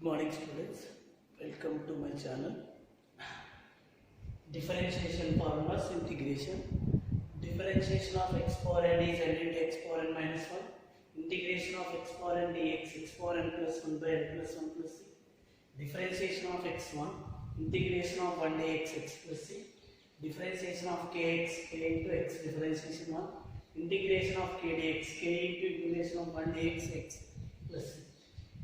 Good morning students, welcome to my channel. Differentiation formulas, integration. Differentiation of x power n is n into x power n minus 1. Integration of x power n dx x power n plus 1 by n plus 1 plus c. Differentiation of x1. Integration of 1 dx x plus c. Differentiation of kx k into x. Differentiation 1. Integration of k dx k into integration of 1 dx x plus c.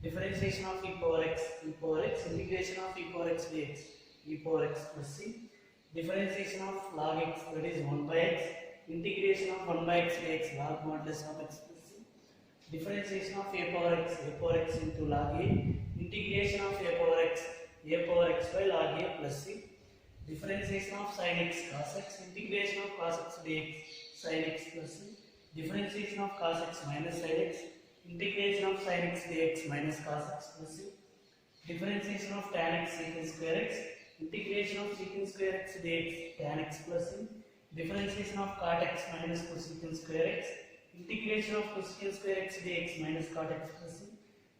Differentiation of e power x, integration of e power x dx, e power x plus c. Differentiation of log x, that is 1 by x, integration of 1 by x dx, log modulus of x plus c. Differentiation of a power x into log a, integration of a power x by log a plus c. Differentiation of sin x cos x, integration of cos x dx, sin x plus c. Differentiation of cos x minus sin x, integration of sin x dx minus cos x plus c. Differentiation of tan x secant square x, integration of secant square x dx tan x plus c. Differentiation of cot x minus cosecant square x, integration of cosecant square x dx minus cot x plus c.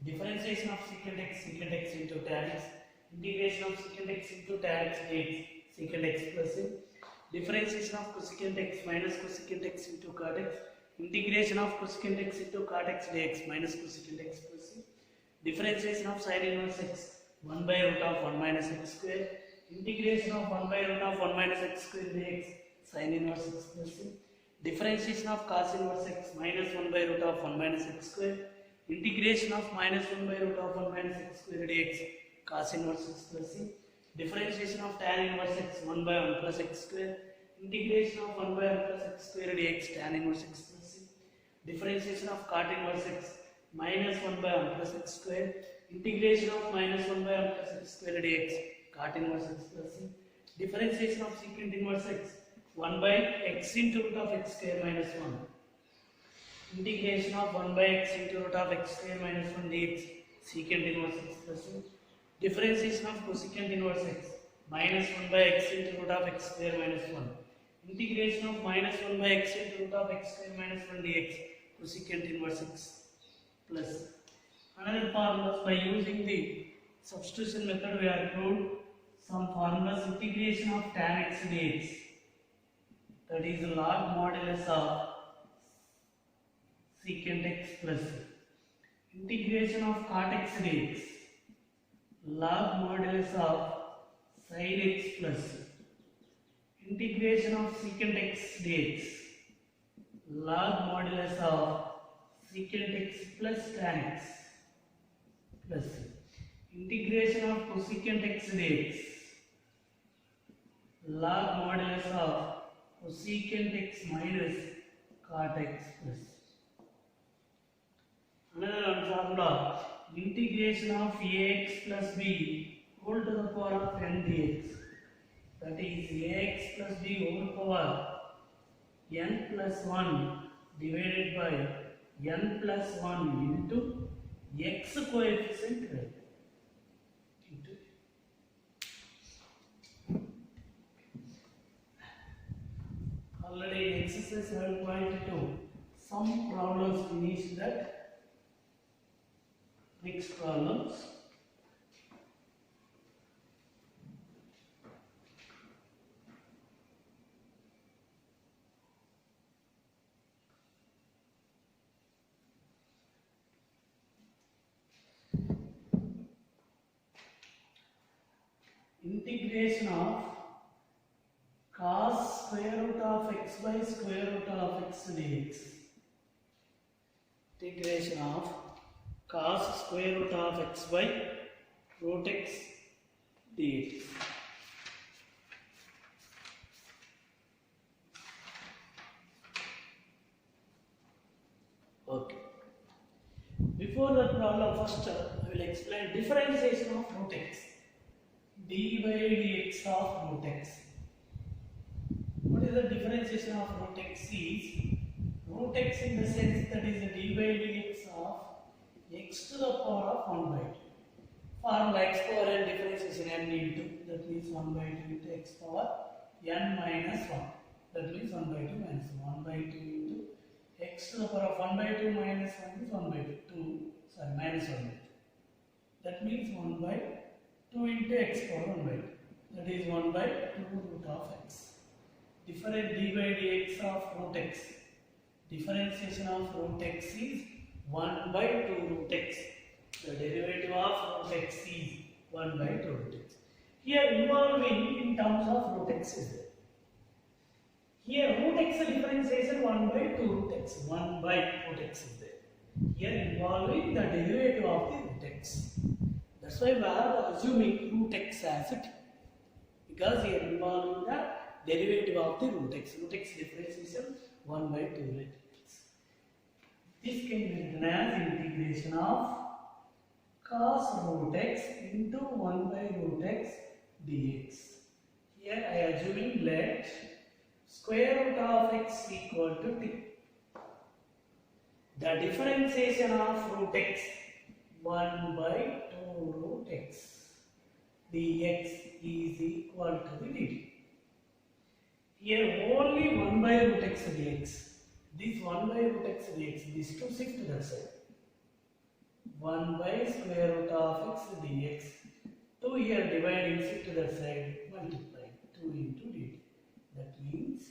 Differentiation of secant x into tan x, integration of secant x into tan x dx secant x plus c. Differentiation of cosecant x minus cosecant x into cot x, integration of cosecant x into cot x dx minus cosecant x plus c. Differentiation of sin inverse x 1 by root of 1 minus x square, integration of 1 by root of 1 minus x square dx sin inverse x plus c. Differentiation of cos inverse x minus 1 by root of 1 minus x square, integration of minus 1 by root of 1 minus x square dx cos inverse x plus c. Differentiation of tan inverse x 1 by 1 plus x square, integration of 1 by 1 plus x square dx tan inverse x plus c. Differentiation of cot inverse x minus 1 by 1 plus x square, integration of minus 1 by 1 plus x square dx cot inverse x plus c. Differentiation of secant inverse x 1 by x into root of x square minus 1, integration of 1 by x into root of x square minus 1 dx secant inverse x plus c. Differentiation of cosecant inverse x minus 1 by x into root of x square minus 1, integration of minus 1 by x into root of x square minus 1 dx cosecant inverse x plus. Another formulas, by using the substitution method we are proved some formulas. Integration of tan x dx, that is log modulus of secant x plus. Integration of cot x dx, log modulus of sin x plus. Integration of secant x dx, log modulus of secant x plus tan x plus. Integration of cosecant x dx, log modulus of cosecant x minus cot x plus. Another one formula, integration of ax plus b whole to the power of n dx, that is ax plus b whole power n plus 1 divided by n plus 1 into x coefficient right. Already in exercise 7.2 some problems finished that. Next problems. Integration of cos square root of x by square root of x dx. Integration of cos square root of x by root x dx. Okay. Before that problem, first I will explain differentiation of root x. D by dx of root x. What is the differentiation of root x? Is root x in the sense that is d by dx of x to the power of 1 by 2. Formula x power n differentiation n into, that means 1 by 2 into x power n minus 1, that means 1 by 2 minus 1 by 2 into x to the power of 1 by 2 minus 1 is 1 by 2, minus 1 by 2. That means 1 by 2 into x power 1 by 2. That is 1 by 2 root of x. Different d by dx of root x. Differentiation of root x is 1 by 2 root x. The derivative of root x is 1 by 2 root x. Here involving in terms of root x is there. Here root x differentiation 1 by 2 root x. 1 by root x is there. Here involving the derivative of the root x. That's why we are assuming root x as it. Because here involving the derivative of the root x. Root x differentiation 1 by 2 root x. This can be written as integration of cos root x into 1 by root x dx. Here I am assuming let square root of x equal to t. The differentiation of root x 1 by 2 root x dx is equal to the dt. Here only 1 by root x dx. This 1 by root x dx, this 2 shift to that side. 1 by square root of x dx. 2 here dividing shift to that side, multiply 2 into dt. That means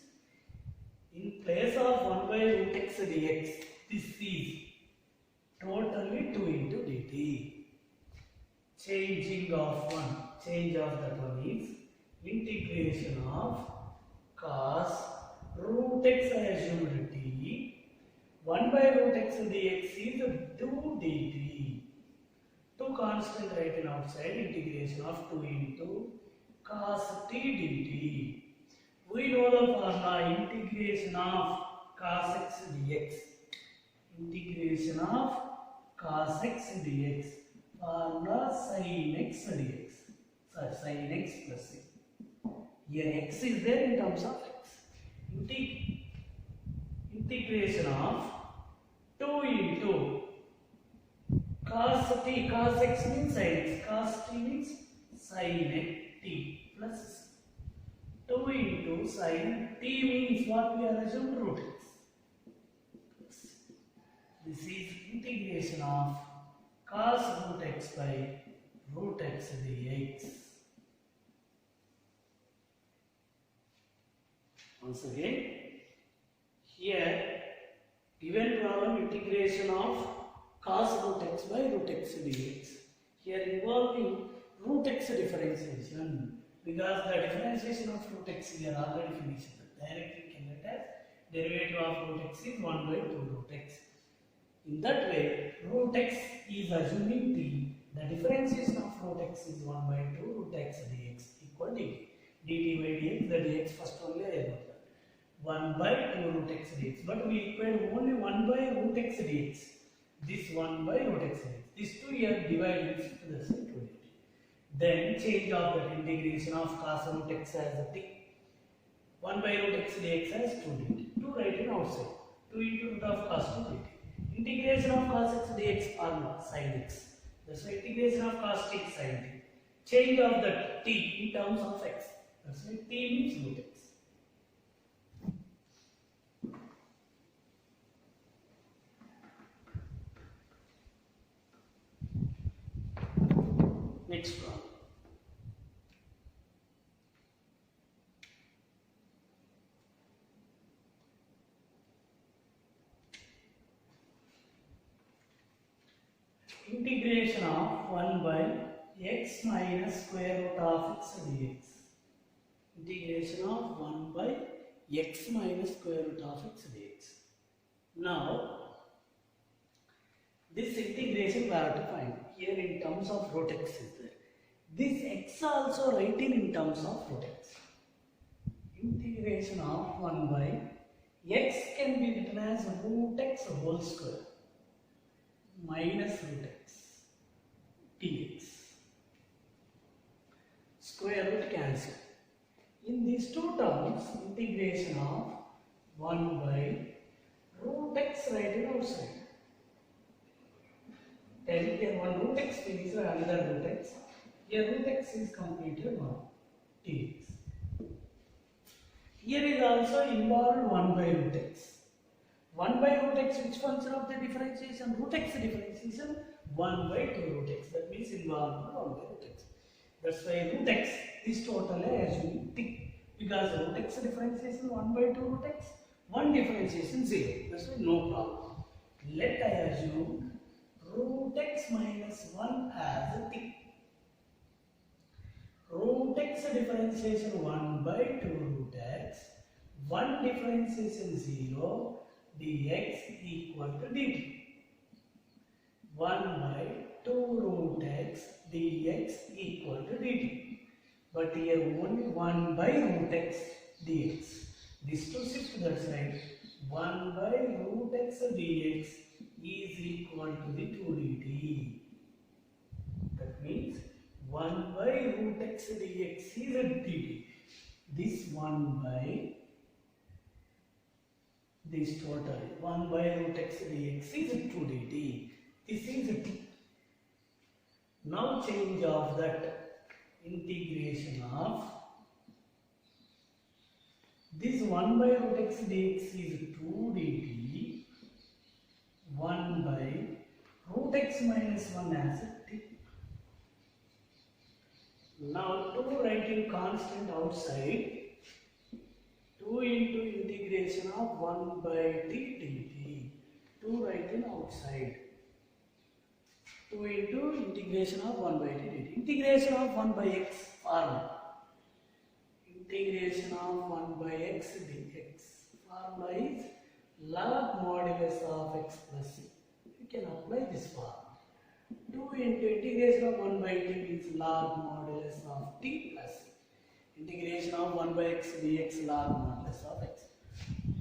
in place of 1 by root x dx, this is totally 2 into dt. Changing of one, change of that one is integration of cos root x I assumed t. 1 by root x dx is 2 dt. 2 constant written outside, integration of 2 into cos t dt. We know the formula integration of cos x dx. Integration of cos x dx. Formula sin x dx. Sorry, sin x plus c. Here x is there in terms of x. Integration of 2 into cos t. Cos x means sin x. Cos t means sin x t plus c. 2 into sin t means what we are assuming root x. This is integration of cos root x by root x dx. Once again, here given problem integration of cos root x by root x dx. Here involving root x differentiation. Because the differentiation of root x here already finished. Directly can write as derivative of root x is 1 by 2 root x. In that way, root x is assuming t. The differentiation of root x is 1 by 2 root x dx equal dt. dt by dx, the dx first only I wrote that. 1 by 2 root x dx. But we equate only 1 by root x dx. This 1 by root x dx. These two here divided to the side 2 dt. Then change of that integration of cos root x as a t. 1 by root x dx as 2 dt. 2 write in outside. 2 into root of cos 2 dt. Integration of cos x dx formula sin x. That's why integration of cos t sin t. Change of the t in terms of x. That's why t means root x. Next problem. Integration of 1 by x minus square root of x dx. Integration of 1 by x minus square root of x dx. Now, this integration we have to find. Here in terms of root x is there. This x also written in terms of root x. Integration of 1 by x can be written as root x whole square minus root x dx. Square root cancel. In these two terms, integration of 1 by root x written outside. Then here one root x means another root x. Here root x is completed 1 dx. Here is also involved 1 by root x. 1 by root x, which function of the differentiation? Root x differentiation 1 by 2 root x. That means involvement 1 by root x. That's why root x is totally assuming t. Because root x differentiation 1 by 2 root x, 1 differentiation 0. That's why no problem. Let I assume root x minus 1 as a t. Root x differentiation 1 by 2 root x, 1 differentiation 0, dx equal to dt. 1 by 2 root x dx equal to dt. But here only 1 by root x dx. This to shift to that side. 1 by root x dx is equal to the 2 dt. That means 1 by root x dx is a dt. This 1 by this total 1 by root x dx is 2 dt. This is a t. Now change of that integration of this 1 by root x dx is 2 dt. 1 by root x minus 1 as a t. Now 2 writing constant outside. 2 into integration of 1 by t dt. 2 writing outside. 2 into integration of 1 by t dt. Integration of 1 by x formula. Integration of 1 by x dx. Formula is log modulus of x plus c. You can apply this formula. 2 into integration of 1 by t means log modulus of t plus c. Integration of 1 by x dx log modulus of x.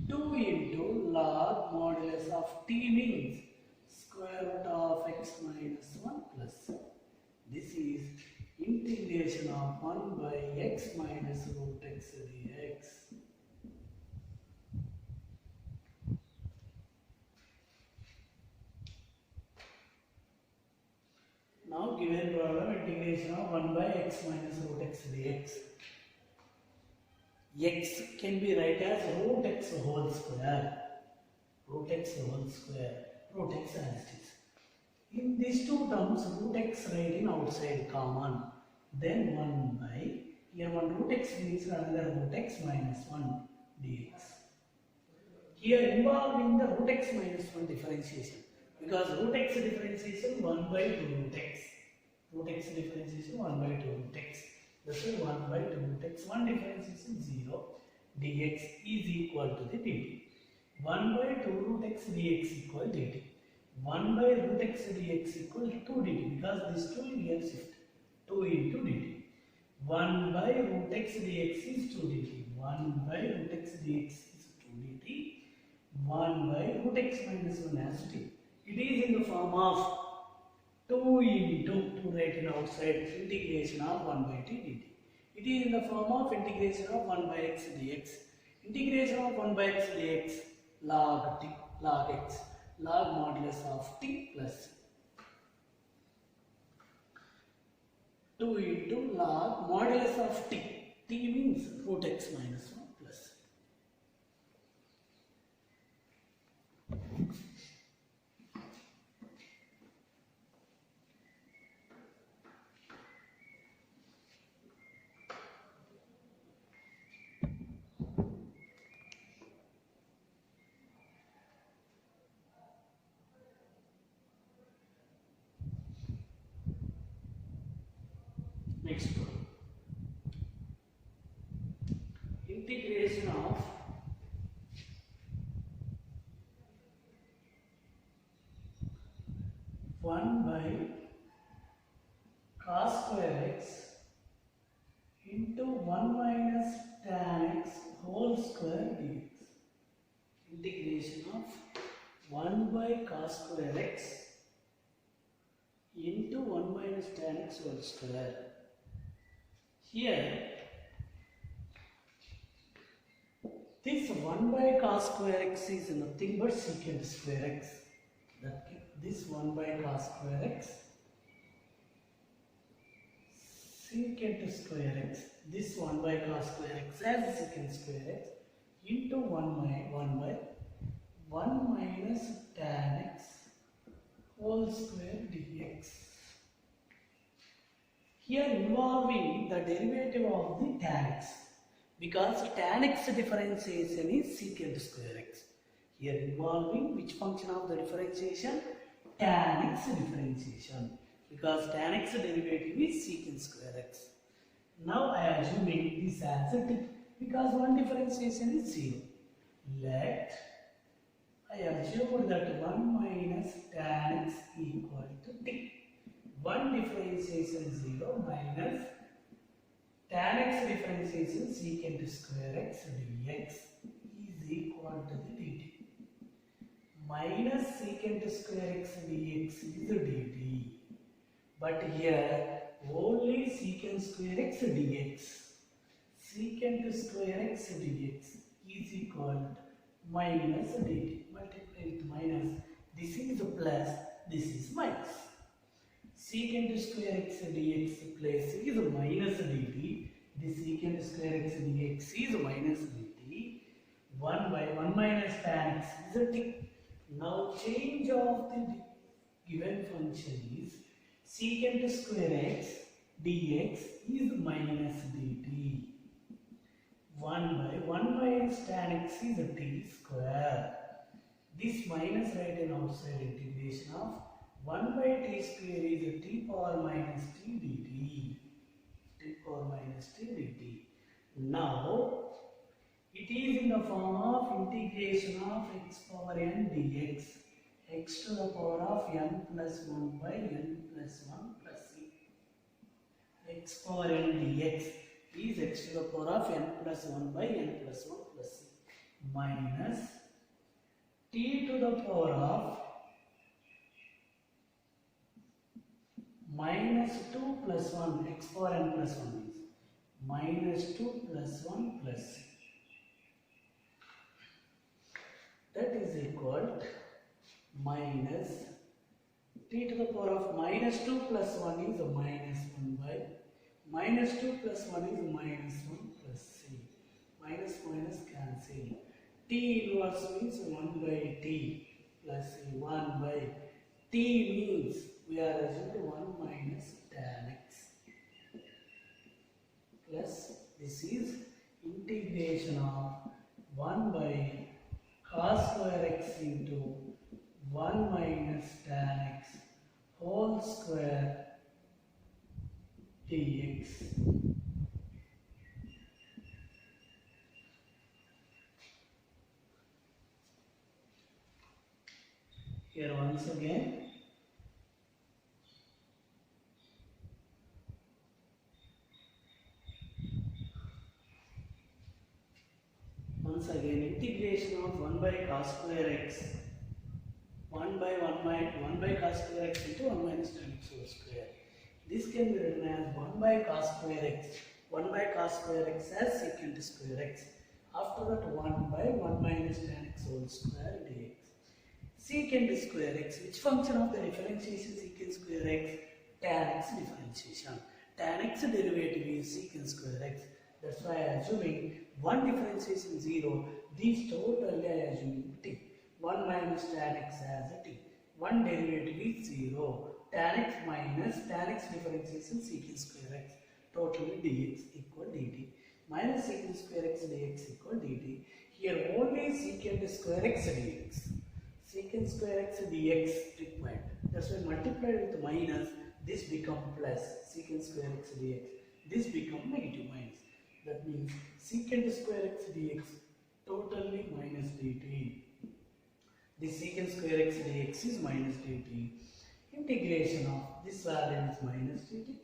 2 into log modulus of t means square root of x minus 1 plus c. This is integration of 1 by x minus root x dx. Now given problem, integration of 1 by x minus root x dx. X can be written as root x whole square. Root x whole square. Root x as it is. In these two terms, root x writing outside common. Then 1 by, here 1 root x means another root x minus 1 dx. Here involving the root x minus 1 differentiation. Because root x differentiation 1 by 2 root x. Root x differentiation 1 by 2 root x. That's why 1 by 2 root x. 1 differentiation 0. Dx is equal to the dt. 1 by 2 root x dx equal dt. 1 by root x dx equal 2 dt. Because this 2 here shift. 2 into dt. 1 by root x dx is 2 dt. 1 by root x dx is 2 dt. 1 by root x minus 1 as t. It is in the form of 2 into, to write in outside, integration of 1 by t dt. It is in the form of integration of 1 by x dx. Integration of 1 by x dx log t, log x, log modulus of t plus c. 2 into log modulus of t. T means root x minus 1 plus c. Next one. Integration of one by cos square x into 1 minus tan x whole square dx. Integration of 1 by cos square x into 1 minus tan x whole square. Here, this 1 by cos square x is nothing but secant square x. This 1 by cos square x, secant square x, this 1 by cos square x as secant square x into 1 by 1 minus tan x whole square dx. Here involving the derivative of the tan x, because tan x differentiation is secant square x. Here involving which function of the differentiation? Tan x differentiation, because tan x derivative is secant square x. Now I am assuming this as a t, because one differentiation is 0. Let I assume that 1 minus tan x equal to t. One differentiation 0 minus tan x differentiation secant square x dx is equal to the dt. Minus secant square x dx is dt. But here only secant square x dx. Secant square x dx is equal to minus dt. Multiply with minus. This is plus, this is minus. Secant square x dx place is minus dt. The secant square x dx is minus dt. 1 by 1 minus tan x is a t. Now change of the given function is secant square x dx is minus dt. 1 by 1 minus tan x is a t square. This minus right in outside, integration of 1 by t square is a t power minus t dt. T power minus t dt. Now it is in the form of integration of x power n dx, x to the power of n plus 1 by n plus 1 plus c. X power n dx is x to the power of n plus 1 by n plus 1 plus c, minus t to the power of minus 2 plus 1, x power n plus 1 is minus 2 plus 1 plus c. That is equal to minus t to the power of minus 2 plus 1 is minus 1 by minus 2 plus 1 is minus 1 plus c. Minus minus cancel. T inverse means 1 by t plus c. 1 by t means we are assuming 1 minus tan x plus this is integration of 1 by cos square x into 1 minus tan x whole square dx. Here once again integration of 1 by cos square x 1 by cos square x into 1 minus tan x whole square. This can be written as 1 by cos square x, 1 by cos square x as secant square x. After that 1 by 1 minus tan x whole square dx. Secant square x, which function of the differentiation secant square x? Tan x differentiation. Tan x derivative is secant square x. That's why I am assuming one differentiation 0. These totally I am assuming t. 1 minus tan x as a t. One derivative is 0. Tan x minus tan x differentiation secant square x. Totally dx equal dt. Minus secant square x dx equal dt. Here only secant square x dx. Secant square x dx required. That's why multiplied with minus, this become plus secant square x dx. This become negative minus. That means secant square x dx totally minus dt. The secant square x dx is minus dt. Integration of this value is minus dt.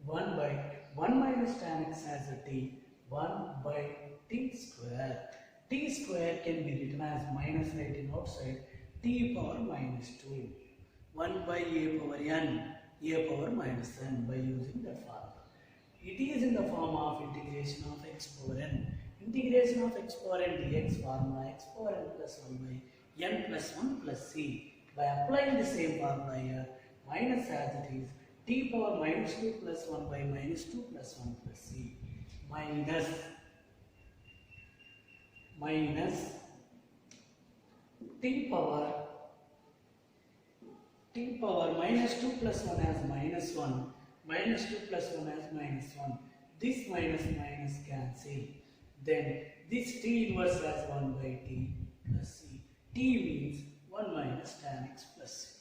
1 by 1 minus tan x as a t. 1 by t square. T square can be written as minus right in outside. T power minus 2. 1 by a power n. A power minus n by using that formula. It is in the form of integration of x power n. Integration of x power n dx formula x power n plus 1 by n plus 1 plus c. By applying the same formula here, minus as it is t power minus 2 plus 1 by minus 2 plus 1 plus c. Minus t power t power minus 2 plus 1 as minus 1, minus 2 plus 1 as minus 1. This minus minus cancel. Then this t inverse as 1 by t plus c. T means 1 minus tan x plus c.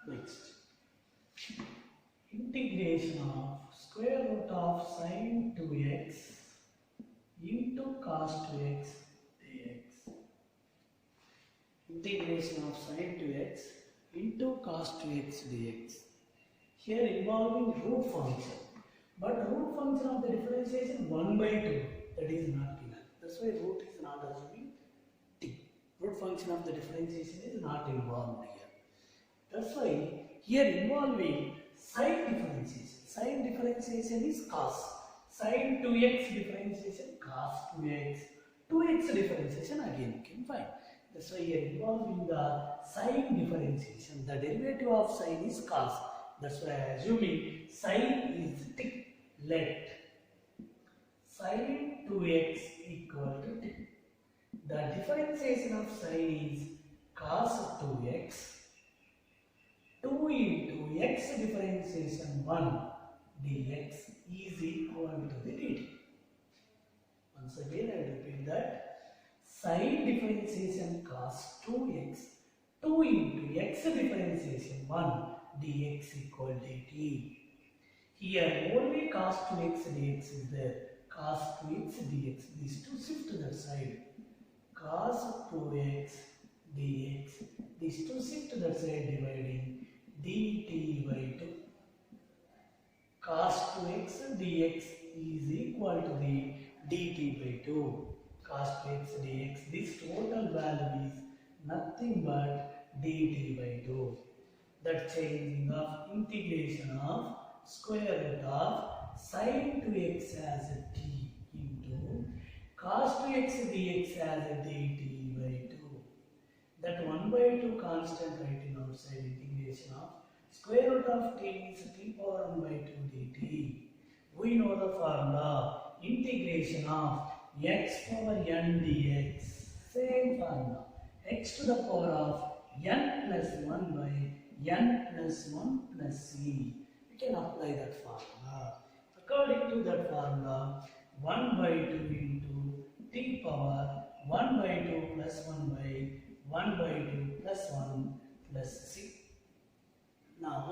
Next, integration of square root of sin 2x into cos 2x dx. Integration of sin 2x into cos 2x dx. Here involving root function. But root function of the differentiation 1 by 2, that is not given. That's why root is not assuming t. Root function of the differentiation is not involved here. That's why here involving sine differentiation. Sine differentiation is cos. Sin 2x differentiation cos 2x. 2x differentiation again you can find. That's why here involving the sine differentiation. The derivative of sine is cos. That's why I am assuming sine is t. Let sin 2x equal to t. The differentiation of sine is cos 2x. 2 into x differentiation 1 dx is equal to the dt. Once again I repeat that sine differentiation cos 2x 2 into x differentiation 1 dx equal dt. Here only cos 2x dx is there. Cos 2x dx. These two shift to that side. Cos 2x dx. These two shift to that side dividing dt by 2. Cos 2x dx is equal to the dt by 2. Cos 2x dx. This total value is nothing but dt by 2. That changing of integration of square root of sin 2x as a t into cos 2x dx as a dt by 2. That 1 by 2 constant writing outside integration of square root of t means t power 1 by 2 dt. We know the formula integration of x power n dx. Same formula. X to the power of n plus 1 by n plus 1 plus c. We can apply that formula. According to that formula, 1 by 2 into t power 1 by 2 plus 1 by 1 by 2 plus 1 plus c. Now,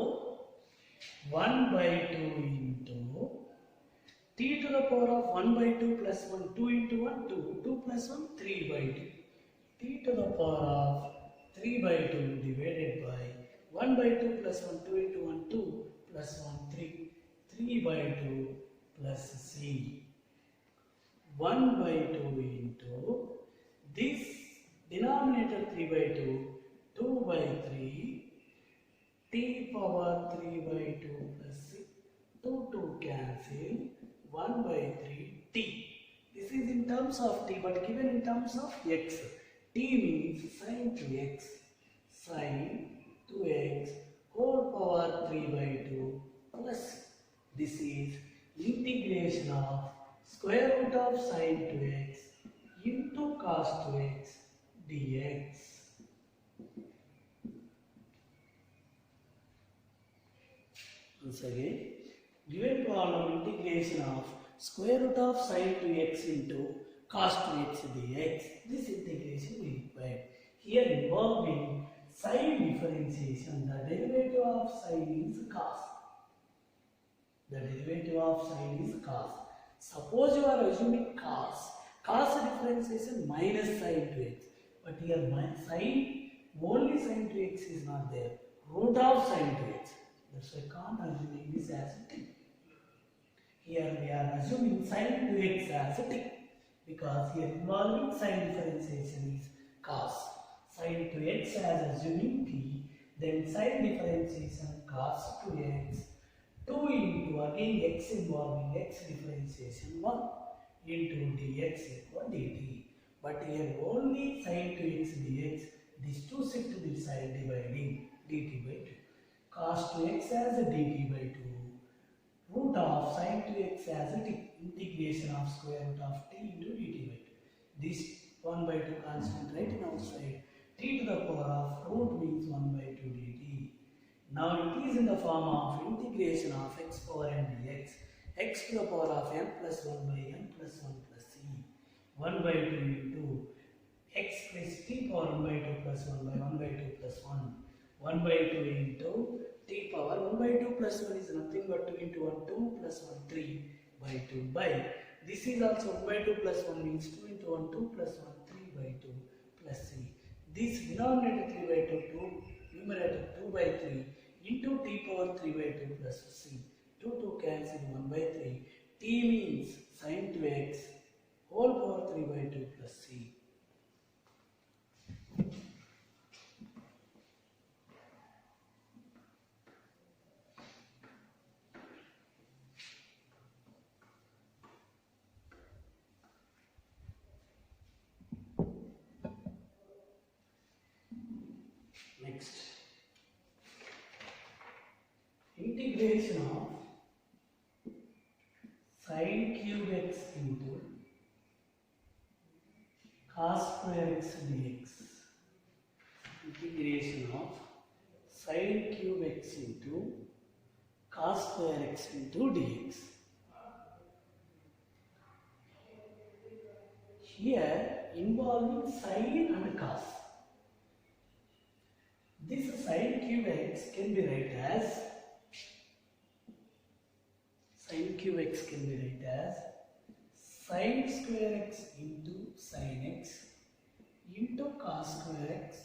1 by 2 into t to the power of 1 by 2 plus 1, 2 into 1, 2, 2 plus 1, 3 by 2. T to the power of 3 by 2 divided by 1 by 2 plus 1, 2 into 1, 2 plus 1, 3. 3 by 2 plus c. 1 by 2 into this denominator 3 by 2, 2 by 3, t power 3 by 2 plus c. 2 cancel, 1 by 3 t. This is in terms of t but given in terms of x. T means sin 2x, sin 2x whole power 3 by 2 plus c. This is integration of square root of sin 2x into cos 2x dx. Once again, given problem integration of square root of sin 2x into cos 2x dx. This integration we require. Here involving sin differentiation, the derivative of sin is cos. The derivative of sin is cos. Suppose you are assuming cos. Cos differentiation minus sin 2x. But here sin, only sin 2x is not there. Root of sin 2x. That's why I can't assuming this as a t. Here we are assuming sin 2x as a t. Because here involving sin differentiation is cos. Sin 2x as assuming t. Then sin differentiation cos 2x. 2 into again x involving x differentiation 1 into dx equal dt. But here only sin 2x dx, these two shift to this side dividing dt by 2. Cos 2x as a dt by 2. Root of sin 2x as a t. Integration of square root of t into dt by 2. This 1 by 2 constant right in outside. T to the power of root means 1 by 2 dt. Now it is in the form of integration of x power n dx. X to the power of n plus 1 by n plus 1 plus c. 1 by 2 into x plus t power 1 by 2 plus 1 by 1 by 2 plus 1. 1 by 2 into t power 1 by 2 plus 1 is nothing but 2 into 1 2 plus 1 3 by 2 by. This is also 1 by 2 plus 1 means 2 into 1 2 plus 1 3 by 2 plus c. This denominator 3 by 2 numerator 2 by 3 into t power 3 by 2 plus c. 2 2 cancel 1 by 3. T means sin 2x whole power 3 by 2 plus c. Next, integration of sin cube x into cos square x dx. Integration of sin cube x into cos square x into dx. Here involving sin and cos. This sin cube x can be written as sin cube x can be written as sin square x into sin x into cos square x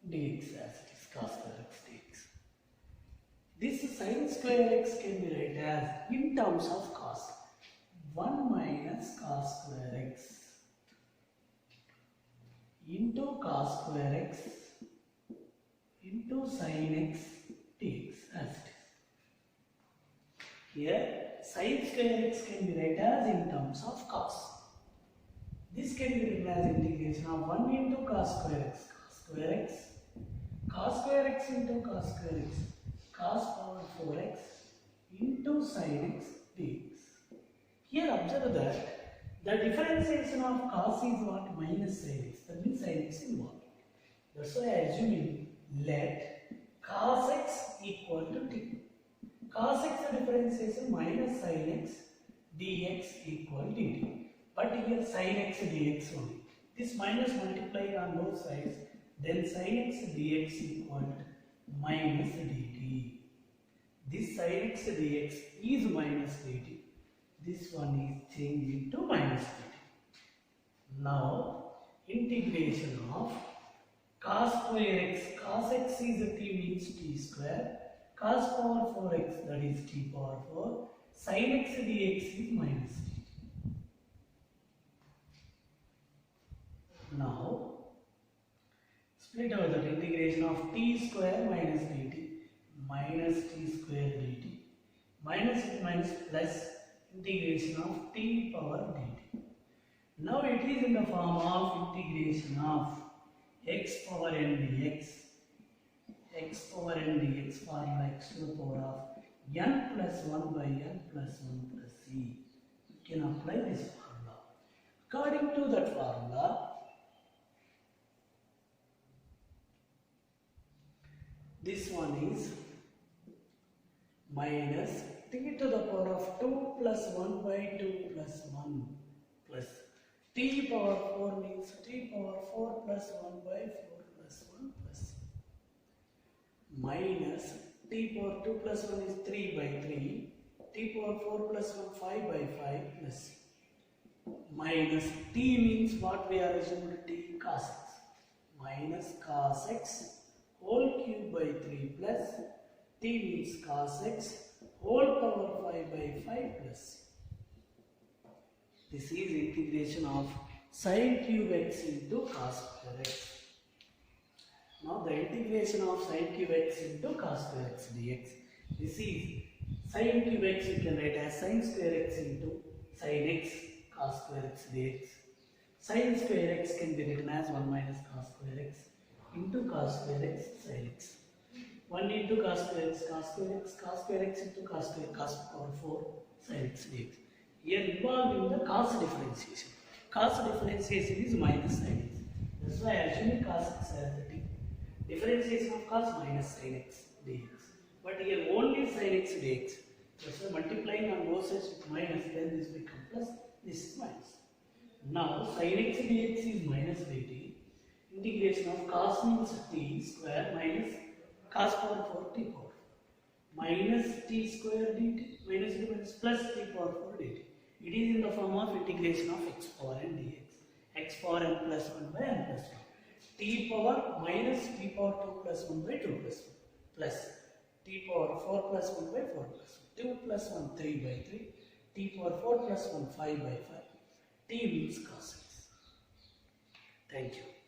dx as it is cos square x dx. This sin square x can be written as in terms of cos 1 minus cos square x into cos square x into sin x dx as it is. Here sin square x can be written as in terms of cos. This can be written as integration of 1 into cos square x into cos square x cos power 4x into sin x dx. Here observe that the differentiation of cos is what? Minus sin x. That means sin x involved. That's why I assuming let cos x equal to t. Cos x differentiation minus sin x dx equal dt. But here sin x dx only. This minus multiplying on both sides, then sin x dx equal to minus dt. This sin x dx is minus dt. This one is changed into minus dt. Now integration of cos square x. Cos x is t means t square. Cos power 4x, that is t power 4. Sin x dx is minus dt. Now split out that integration of t square minus dt minus t square dt minus minus plus integration of t power dt. Now it is in the form of integration of x power n dx. X power n dx formula x to the power of n plus 1 by n plus 1 plus c. You can apply this formula. According to that formula, this one is minus t to the power of 2 plus 1 by 2 plus 1 plus t power 4 means t power 4 plus 1 by 4 plus 1 plus minus t power 2 plus 1 is 3 by 3, t power 4 plus 1 5 by 5 plus minus t means what we are assuming t cos x minus cos x whole cube by 3 plus t means cos x whole power 5 by 5 plus. This is integration of sin cube x into cos square x. Now the integration of sin cube x into cos square x dx. This is sin cube x you can write as sin square x into sin x cos square x dx. Sin square x can be written as 1 minus cos square x into cos square x sin x. 1 into cos square x cos square x into cos square cos power 4 sin x dx. Here involving the cos differentiation. Cos differentiation is minus sin x. That's why I assume cos x as the t. Differentiation of cos minus sin x dx. But here only sin x dx. That's why multiplying on both sides with minus, then this becomes plus, this is minus. Now sin x dx is minus dt. Integration of cos means t square minus cos power 4 t power minus t square dt minus t minus plus t power 4 dt. It is in the form of integration of x power n dx. X power n plus 1 by n plus 1. T power minus t power 2 plus 1 by 2 plus 1 plus t power 4 plus 1 by 4 plus 1. 2 plus 1 3 by 3. T power 4 plus 1 5 by 5. T means cos x. Thank you.